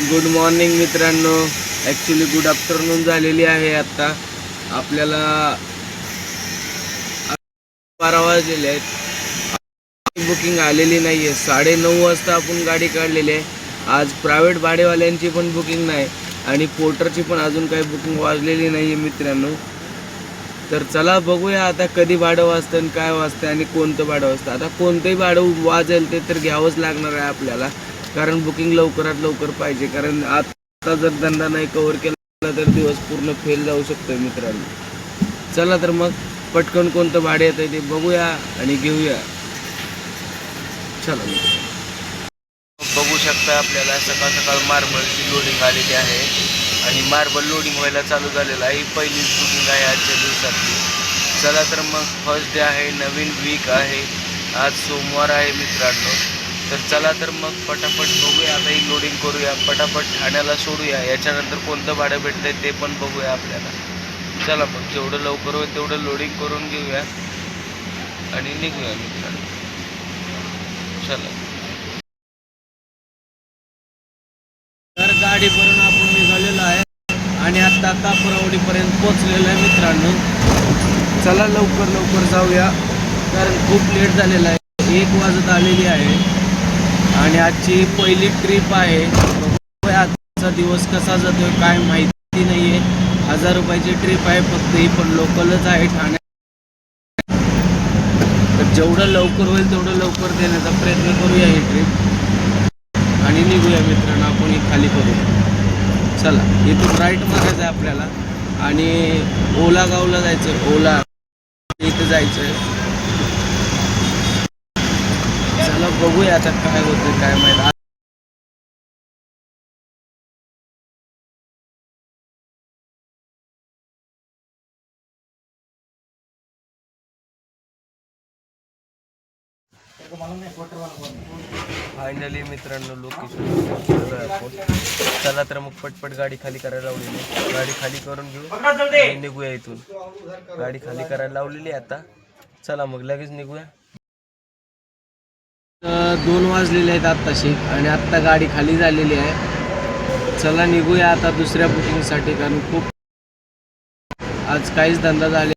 Good morning मित्रांनो. Actually good afternoon झालेली आहे. आत्ता आपल्याला 12 वाजलेले आहेत. बुकिंग आलेली नाही आहे. 9:30 वाजता आपण गाडी काढलेली आहे. आज प्रायव्हेट भाडेवाल्यांची पण बुकिंग नाही आणि पोर्टरची पण अजून काही बुकिंग वाजलेली नाही आहे मित्रांनो. तर चला बघूया आता कधी भाडं वाजतं आणि काय वाजतं आणि कोणतं भाडं वाजतं. आता कोणतंही भाडं वाजेल ते तर घ्यावंच लागणार आहे आपल्याला, कारण बुकिंग लवकरात लवकर पाहिजे. कारण आता जर धंदा नाही कव्हर केला तर दिवस पूर्ण फेल जाऊ शकतो मित्रांनो. चला तर मग पटकन कोणतं भाडे येतं ते बघूया आणि घेऊया. चला बघू शकता आपल्याला सकाळ सकाळ मार्बलची लोडिंग आलेली आहे आणि मार्बल लोडिंग व्हायला चालू झालेलं आहे. ही पहिलीच बुकिंग आहे आजच्या दिवसातली. चला तर मग फर्स्ट डे आहे, नवीन वीक आहे. आज सोमवार आहे मित्रांनो. तर चला तर मग पटापट बघूया. आता ही लोडिंग करूया, पटापट ठाण्याला सोडूया. याच्यानंतर कोणतं भाडं भेटतंय ते पण बघूया आपल्याला. चला मग जेवढं लवकर होईल तेवढं लोडिंग करून घेऊया आणि निघूया मित्रांनो. चला तर गाडी भरून आपण निघालेलो आहे आणि आत्ता कापरावडीपर्यंत पोचलेलो आहे मित्रांनो. चला लवकर लवकर जाऊया कारण खूप लेट झालेला आहे. 1 वाजत आलेली आहे आणि आजची पहिली ट्रिप आहे. आजचा दिवस कसा जातोय काय माहिती नाही आहे. 1000 रुपयाची ट्रिप आहे फक्त, ही पण लोकलच आहे ठाण्यात. तर जेवढं लवकर होईल तेवढं लवकर देण्याचा प्रयत्न करूया ही ट्रिप आणि निघूया मित्रांनो. आपण ही खाली करूया. चला इथून राईट मारायचं आहे आपल्याला आणि ओला गावला जायचं. ओला इथं जायचं आहे. चला बघूया आता काय होतं काय माहिती. फायनली मित्रांनो लोकेशन आपण. चला तर मग पटपट गाडी खाली करायला लावलेली. गाडी खाली करून घेऊ आणि निघूया इथून. गाडी खाली करायला लावलेली आता. चला मग लगेच निघूया. 2 वाजलेले आहेत आत्ताशी आणि आत्ता गाडी खाली झालेली आहे. चला निघूया आता दुसऱ्या बुकिंगसाठी, कारण खूप आज काहीच धंदा झाले.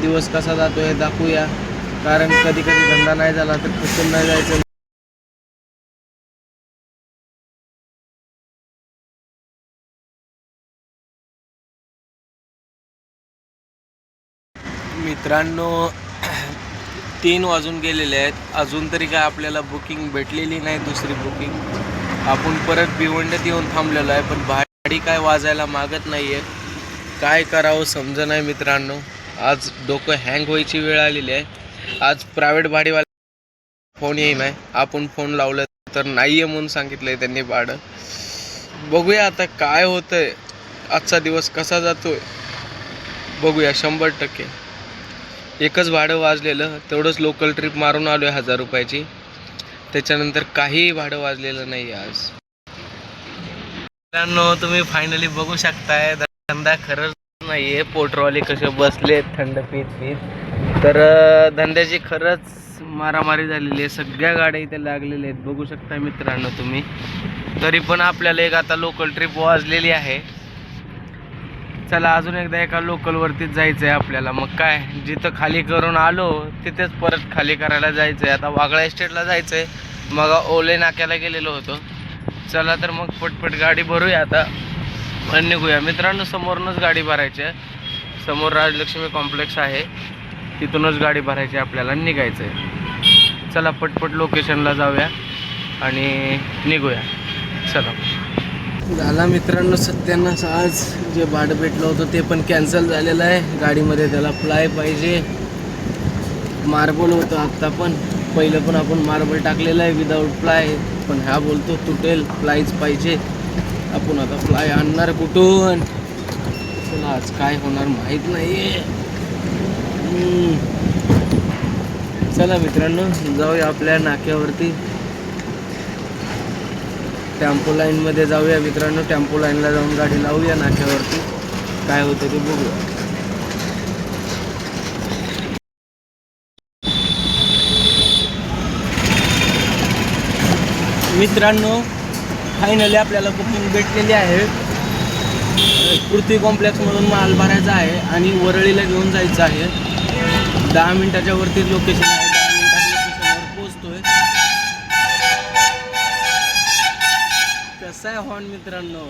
दिवस कसा जातोय दाखवूया, कारण कधी कधी धंदा नाही झाला तर कुठून नाही जायचं. मित्रांनो 3 वाजून गेलेले आहेत. अजून तरी काय आपल्याला बुकिंग भेटलेली नाही. दुसरी बुकिंग आपण परत भिवंडीत येऊन थांबलेलो आहे, पण भाडी काय वाजायला मागत नाही आहे. काय करावं समजा नाही मित्रांनो. आज डोकं हँग व्हायची वेळ आलेली आहे. आज प्रायव्हेट भाडीवाला फोन येई नाही. आपण फोन लावलं तर नाही आहे म्हणून सांगितलं आहे त्यांनी भाडं. बघूया आता काय होतंय. आजचा दिवस कसा जातोय बघूया. 100% एकच भाडं वाजलेलं, तेवढंच लोकल ट्रिप मारून आलो आहे 1000 रुपयाची. त्याच्यानंतर काही भाडं वाजलेलं नाही आज. मित्रांनो तुम्ही फायनली बघू शकताय धंदा खरंच नाही आहे. पोटरवाले कसे बसले थंड पीत पीत. तर धंद्याची खरंच मारामारी झालेली आहे. सगळ्या गाड्या इथे लागलेल्या आहेत बघू शकता मित्रांनो तुम्ही. तरी पण आपल्याला एक आता लोकल ट्रिप वाजलेली आहे. चला अजून एकदा एका लोकलवरतीच जायचं आहे आपल्याला. मग काय जिथं खाली करून आलो तिथेच परत खाली करायला जायचं आहे. आता वागळा एस्टेटला जायचं आहे. मग ओले नाक्याला गेलेलो होतो. चला तर मग पटपट गाडी भरूया आता आणि निघूया मित्रांनो. समोरूनच गाडी भरायची आहे. समोर राजलक्ष्मी कॉम्प्लेक्स आहे, तिथूनच गाडी भरायची आपल्याला निघायचं आहे. चला पटपट लोकेशनला जाऊया आणि निघूया. चला झाला मित्रांनो सत्यानाश. आज जे भाडं भेटलं होतं ते पण कॅन्सल झालेलं आहे. गाडीमध्ये त्याला प्लाय पाहिजे. मार्बल होतं आत्ता पण, पहिलं पण आपण मार्बल टाकलेलं आहे विदाऊट प्लाय, पण हा बोलतो तुटेल, प्लायच पाहिजे. आपण आता प्लाय आणणार कुठून. चला आज काय होणार माहीत नाही आहे. चला मित्रांनो जाऊया आपल्या नाक्यावरती. टेम्पो लाईनमध्ये जाऊया मित्रांनो. टेम्पो लाईनला जाऊन गाडी लावूया नाक्यावरती. काय होतं ते बघूया. मित्रांनो फायनली आपल्याला बुकिंग भेटलेली आहे. पृथ्वी कॉम्प्लेक्समधून माल भरायचा आहे आणि वरळीला घेऊन जायचं आहे. 10 मिनिटाच्या वरती लोकेशन आहे. 10 मिनिटात लोकेशनवर पोहोचतोय. कसा आहे हॉर्न मित्रांनो.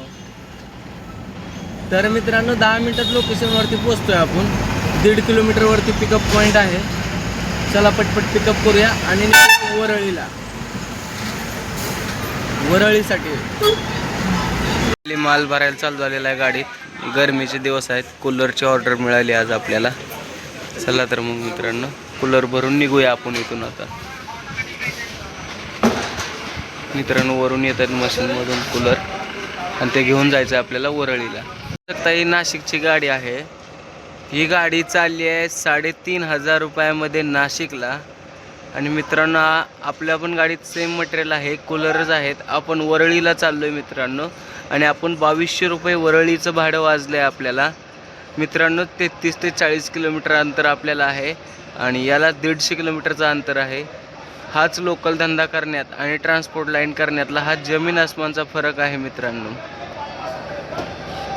तर मित्रांनो 10 मिनिटात लोकेशनवरती पोहोचतोय आपण. 1.5 किलोमीटरवरती पिकअप पॉईंट आहे. चला पटपट पिकअप करूया आणि वरळीला, वरळीसाठी माल भरायला चालू झालेला आहे गाडीत. गरमीचे दिवस आहेत. कूलरची ऑर्डर मिळाली आज आपल्याला. चला तर मग मित्रांनो कूलर भरून निघूया आपण इथून. आता मित्रांनो वरून येतात मशीनमधून कूलर आणि ते घेऊन जायचं आपल्याला वरळीला. ही नाशिकची गाडी आहे. ही गाडी चालली आहे 3,500 रुपयामध्ये नाशिकला. आणि मित्रांनो आपल्या पण गाडीत सेम मटेरियल आहे, कूलरच आहेत. आपण वरळीला चाललो आहे मित्रांनो आणि आपण 2200 रुपये वरळीचं भाडं वाजलं आहे आपल्याला मित्रांनो. 33 ते 40 किलोमीटर अंतर आपल्याला आहे आणि याला 150 किलोमीटरचं अंतर आहे. हाच लोकल धंदा करण्यात आणि ट्रान्सपोर्ट लाईन करण्यातला हा जमीन आसमानचा फरक आहे मित्रांनो.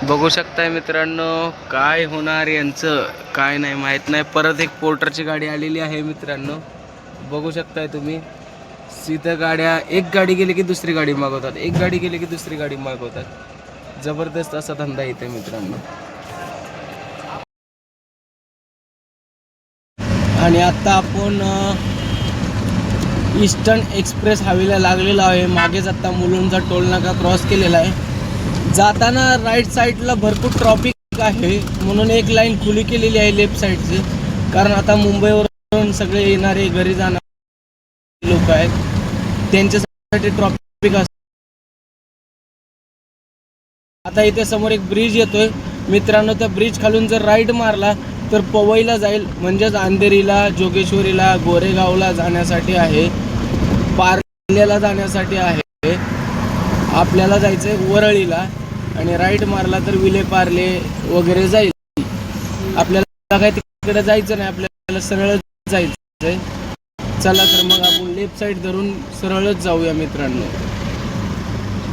बघू शकताय मित्रांनो काय होणार यांचं काय नाही माहीत नाही. परत एक पोर्टरची गाडी आलेली आहे मित्रांनो. बघू शकताय तुम्ही. सीधं गाड्या, एक गाडी गेली की दुसरी गाडी मागवतात, एक गाडी गेली की दुसरी गाडी मागवतात. जबरदस्त असा धंदा इथे मित्रांनो. आणि आता आपण ईस्टर्न एक्सप्रेस हायवेला लागलेला आहे. मागेच आता मुलुंडचा टोल नाका क्रॉस केलेला आहे. जाताना राईट साईडला भरपूर ट्रॉफिक आहे म्हणून एक लाईन खुली केलेली आहे लेफ्ट साईडची. कारण आता मुंबईवरून सगळे येणारे घरी जाणारे लोक आहेत, त्यांच्यासाठी ट्रॉफिक असते. आता इथे समोर एक ब्रिज येतोय मित्रांनो. त्या ब्रिज खालून जर राईट मारला तर पवईला जाईल, म्हणजेच अंधेरीला, जोगेश्वरीला, गोरेगावला जाण्यासाठी आहे, पार्ल्याला जाण्यासाठी आहे. आपल्याला जायचं आहे वरळीला आणि राईट मारला तर विलेपार्ले वगैरे जाईल. आपल्याला काय तिकडे जायचं नाही, आपल्याला सरळ जायचं आहे. चला तर मग आपण लेफ्ट साईड धरून सरळच जाऊया मित्रांनो.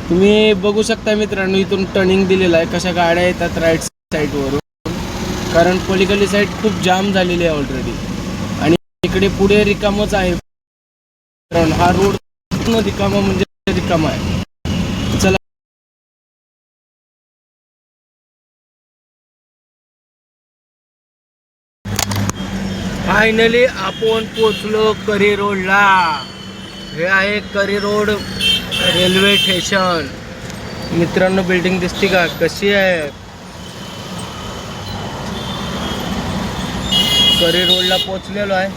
तुम्ही बघू शकता मित्रांनो इथून टर्निंग दिलेला आहे, कशा गाड्या येतात राईट साईडवरून. कारण पलीकडली साईड खूप जाम झालेली आहे ऑलरेडी आणि इकडे पुढे रिकामच आहे. हा रोड पूर्ण रिकामा म्हणजे रिकामा आहे. चला फायनली आपण पोचलो करी रोडला. हे आहे करी रोड रेल्वे स्टेशन मित्रांनो. बिल्डिंग दिसते का कशी आहे. करी रोडला पोचलेलो आहे.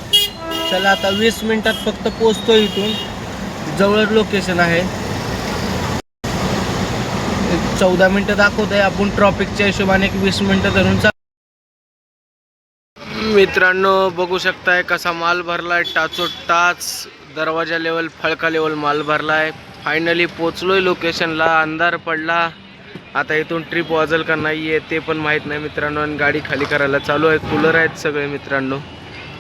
चला आता 20 मिनिटात फक्त पोचतो. इथून जवळ लोकेशन आहे. 14 मिनिटं दाखवत आहे. आपण ट्रॉफिकच्या हिशोबाने 20 मिनिटं धरून मित्रांनो बघू शकताय कसा माल भरलाय. टाच दरवाजा लेवल, फळका लेवल माल भरलाय. फायनली पोचलोय लोकेशनला. अंधार पडला. आता इथून ट्रिप वाजल का नाही आहे ते पण माहीत नाही मित्रांनो. आणि गाडी खाली करायला चालू आहे. कूलर आहेत सगळे मित्रांनो.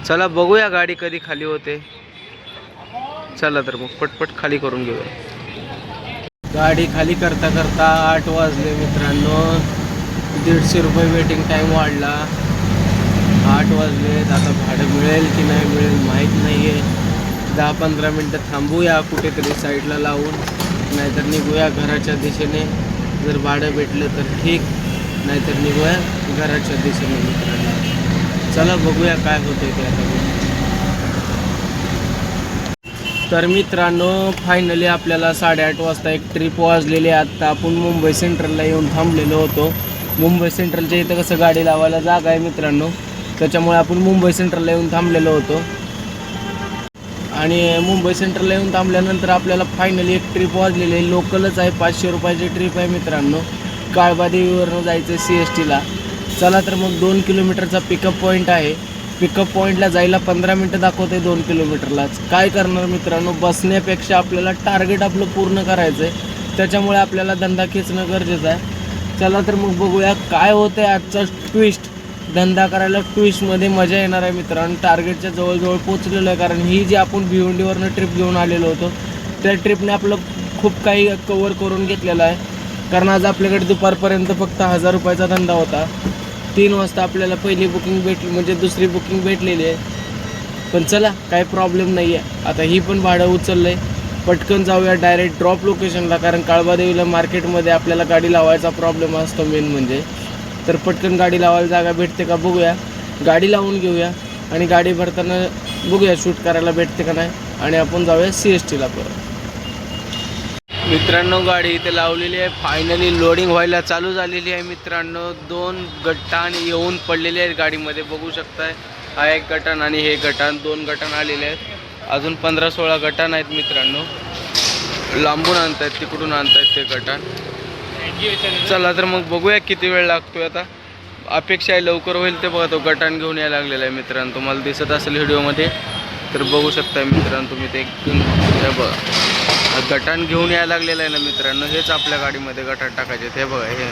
चला बघूया गाडी कधी खाली होते. चला तर मग पटपट खाली करून घेऊया. गाडी खाली करता करता 8 वाजले मित्रांनो. 150 रुपये वेटिंग टाईम वाढला. 8 वाजले. आता भाडं मिळेल की नाही मिळेल माहीत नाही आहे. 10-15 मिनटं थांबूया कुठेतरी साईडला लावून, नाहीतर निघूया घराच्या दिशेने. जर भाडं भेटलं तर ठीक, नाहीतर निघूया घराच्या दिशेने मित्रांनो. चला बघूया काय होतं ते आता. तर मित्रांनो फायनली आपल्याला 8:30 वाजता एक ट्रिप वाजलेली आहे. आत्ता आपण मुंबई सेंट्रलला येऊन थांबलेलो होतो. मुंबई सेंट्रलच्या इथं कसं गाडी लावायला जागा आहे मित्रांनो, त्याच्यामुळे आपण मुंबई सेंट्रलला येऊन थांबलेलो होतो. आणि मुंबई सेंट्रलला येऊन थांबल्यानंतर आपल्याला फायनली एक ट्रिप वाजलेली आहे. लोकलच आहे, 500 रुपयाची ट्रिप आहे मित्रांनो. काळबादेवीवरून जायचं CSTला. चला तर मग 2 किलोमीटरचा पिकअप पॉईंट आहे. पिकअप पॉईंटला जायला 15 मिनटं दाखवते 2 किलोमीटरलाच. काय करणार मित्रांनो, बसण्यापेक्षा आपल्याला टार्गेट आपलं पूर्ण करायचं आहे, त्याच्यामुळे आपल्याला धंदा खेचणं गरजेचं आहे. चला तर मग बघूया काय होतं आहे आजचा ट्विस्ट. धंदा करायला ट्विस्टमध्ये मजा येणार आहे मित्रांनो. टार्गेटच्या जवळजवळ पोचलेलो आहे, कारण ही जी आपण भिवंडीवरनं ट्रिप घेऊन आलेलो होतो त्या ट्रिपने आपलं खूप काही कवर करून घेतलेलं आहे, कारण आज आपल्याकडे दुपारपर्यंत फक्त 1000 रुपयाचा धंदा होता. 3 वाजता आपल्याला पहिली बुकिंग भेटली, म्हणजे दुसरी बुकिंग भेटलेली आहे. पण चला, काही प्रॉब्लेम नाही आहे. आता ही पण भाडं उचललं आहे. पटकन जाऊया डायरेक्ट ड्रॉप लोकेशनला, कारण काळबादेवीला मार्केटमध्ये आपल्याला गाडी लावायचा प्रॉब्लेम असतो मेन म्हणजे. तर पटकन गाडी लावायला जागा भेटते का बघूया, गाडी लावून घेऊया आणि गाडी भरताना बघूया शूट करायला भेटते का नाही, आणि आपण जाऊया CSTला परत. मित्रांनो, गाडी इथे लावलेली आहे. फायनली लोडिंग व्हायला चालू झालेली आहे मित्रांनो. 2 गटान येऊन पडलेले आहेत गाडीमध्ये, बघू शकताय. हा एक गटान आणि हे गटान, 2 गटान आलेले आहेत. अजून 15-16 गटान आहेत मित्रांनो. लांबून आणतायत, तिकडून आणतायत ते गटान. चला तर मग बघूया किती वेळ लागतोय. आता अपेक्षा आहे लवकर होईल ते. बघा, तो गटान घेऊन यायला लागलेला आहे मित्रांनो. तुम्हाला दिसत असेल व्हिडिओमध्ये, तर बघू शकताय मित्रांनो तुम्ही ते. बघा, गटान घेऊन यायला लागलेलं आहे ना मित्रांनो. हेच आपल्या गाडीमध्ये गटान टाकायचे. हे बघा, हे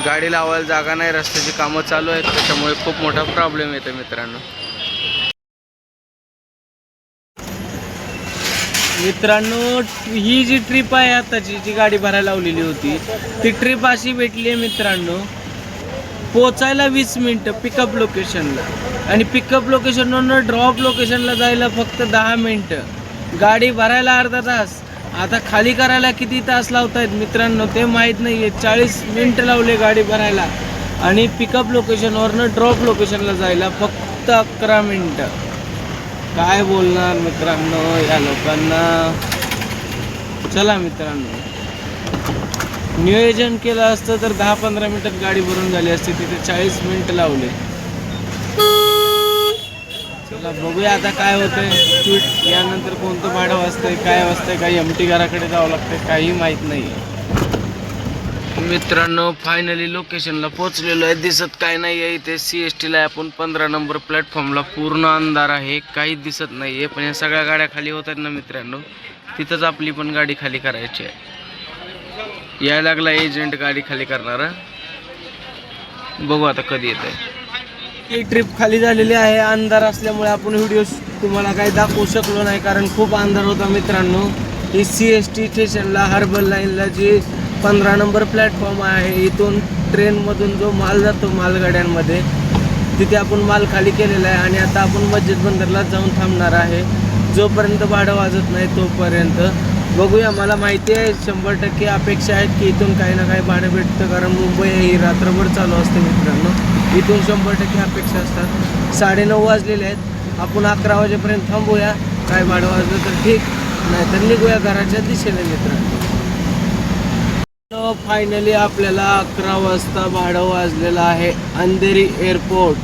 गाडी लावायला जागा नाही, रस्त्याची कामं चालू आहेत, त्याच्यामुळे खूप मोठा प्रॉब्लेम येतो मित्रांनो. ही जी ट्रिप आहे आताची, जी गाडी भरायला लावलेली होती, ती ट्रिप अशी भेटली आहे मित्रांनो, पोचायला 20 मिनटं पिकअप लोकेशनला, आणि पिकअप लोकेशनवरून ड्रॉप लोकेशनला जायला फक्त 10 मिनटं. गाडी भरायला अर्धा तास. आता खाली करायला किती तास लावतायत मित्रांनो ते माहीत नाही आहे. 40 मिनटं लावले गाडी भरायला, आणि पिकअप लोकेशनवरून ड्रॉप लोकेशनला जायला फक्त 11 मिनटं. काय बोलणार मित्रांनो या लोकांना. चला मित्रांनो, नियोजन केलं असतं तर 10-15 मिनिटात गाडी भरून झाली असती. तिथे 40 मिनिटं लावले. चला बघूया आता काय होतंय. शूट यानंतर कोणतं भाडं वाजतंय, काय वाजतंय, काही एमटी घराकडे जावं लागतंय, काही माहीत नाही. मित्रांनो, फायनली लोकेशनला पोहोचलेलो आहे. दिसत काय नाही आहे इथे. CSTला आपण 15 नंबर प्लॅटफॉर्मला. पूर्ण अंधार आहे, काहीच दिसत नाही आहे. पण या सगळ्या गाड्या खाली होतात ना मित्रांनो, तिथंच आपली पण गाडी खाली करायची आहे. यायला लागला एजंट गाडी खाली करणारा. बघू आता कधी येत आहे. ही ट्रिप खाली झालेली आहे. अंधार असल्यामुळे आपण व्हिडिओ तुम्हाला काही दाखवू शकलो नाही, कारण खूप अंधार होता मित्रांनो. ही CST स्टेशनला हार्बर लाईनला जी 15 नंबर प्लॅटफॉर्म आहे, इथून ट्रेनमधून जो माल जातो मालगाड्यांमध्ये, तिथे आपण माल खाली केलेला आहे. आणि आता आपण मस्जिद बंदरला जाऊन थांबणार आहे. जोपर्यंत भाडं वाजत नाही तोपर्यंत बघूया. मला माहिती आहे 100% अपेक्षा आहेत की इथून काही ना काही भाडं भेटतं, कारण मुंबई ही रात्रभर चालू असते मित्रांनो. इथून 100% अपेक्षा असतात. 9:30 वाजलेले आहेत. आपण 11 वाजेपर्यंत थांबूया. काय भाडं वाजलं तर ठीक, नाही तर निघूया घराच्या दिशेने मित्रांनो. फायनली आपल्याला 11 वाजता भाडं वाजलेलं आहे. अंधेरी एअरपोर्ट,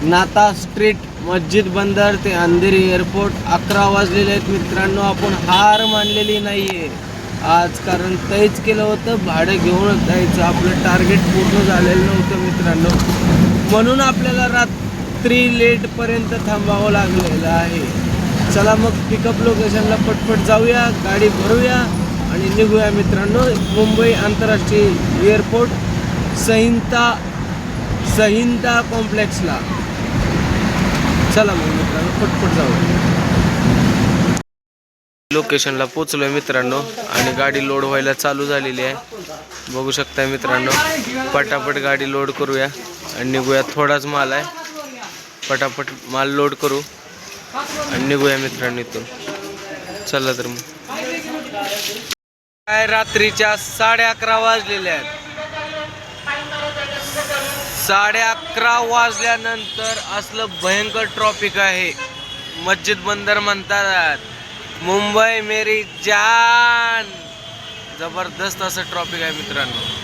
नाता स्ट्रीट, मस्जिद बंदर ते अंधेरी एअरपोर्ट. 11 वाजलेले आहेत मित्रांनो. आपण हार मानलेली नाही आहे आज, कारण तैच केलं होतं भाडं घेऊन जायचं. आपलं टार्गेट पूर्ण झालेलं नव्हतं मित्रांनो, म्हणून आपल्याला रात्री लेटपर्यंत थांबावं लागलेलं आहे. चला मग पिकअप लोकेशनला पटपट जाऊया, गाडी भरूया आणि निघूया मित्रांनो. मुंबई आंतरराष्ट्रीय एअरपोर्ट सहिंता कॉम्प्लेक्सला. चला मग मित्रांनो, पटपट जाऊया. लोकेशनला पोचलोय मित्रांनो, आणि गाडी लोड व्हायला चालू झालेली आहे. बघू शकताय मित्रांनो. पटापट गाडी लोड करूया आणि निघूया. थोडाच माल आहे, पटापट माल लोड करू आणि निघूया मित्रांनो इथून. चला तर मग. काय रात्रीच्या 11:30 वाजलेल्या आहेत. 11:30 वाजल्यानंतर असलं भयंकर ट्रॉफिक आहे. मस्जिद बंदर म्हणतात, मुंबई मेरी जान. जबरदस्त असं ट्रॉफिक आहे मित्रांनो.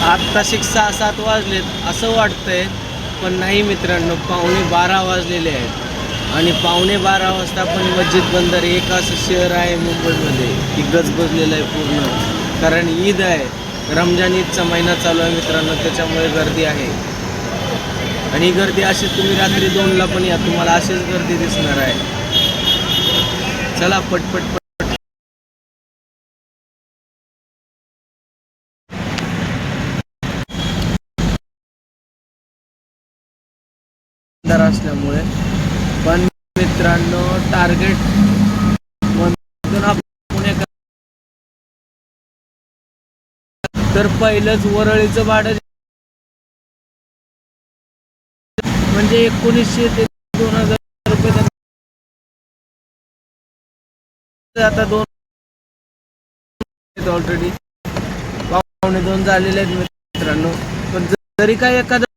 आत्ताशी 6-7 वाजलेत असं वाटतंय, पण नाही मित्रांनो, 11:15 वाजलेले आहेत. आणि 11:15 वाजता आपण मस्जिद बंदर, एक असं शहर आहे मुंबईमध्ये की गजबजलेलं आहे पूर्ण, कारण ईद आहे. रमजान ईदचा महिना चालू आहे मित्रांनो, त्याच्यामुळे गर्दी आहे. आणि गर्दी अशी तुम्ही रात्री 2ला पण या, तुम्हाला अशीच गर्दी दिसणार आहे. चला पटपट असल्यामुळे पण मित्रांनो टार्गेट मधून आपण तर पहिलंच वरळीचं भाडं म्हणजे 1900 ते 2000 रुपये आता दोन ऑलरेडी 1.25 झालेले आहेत मित्रांनो. पण जरी काय एखादं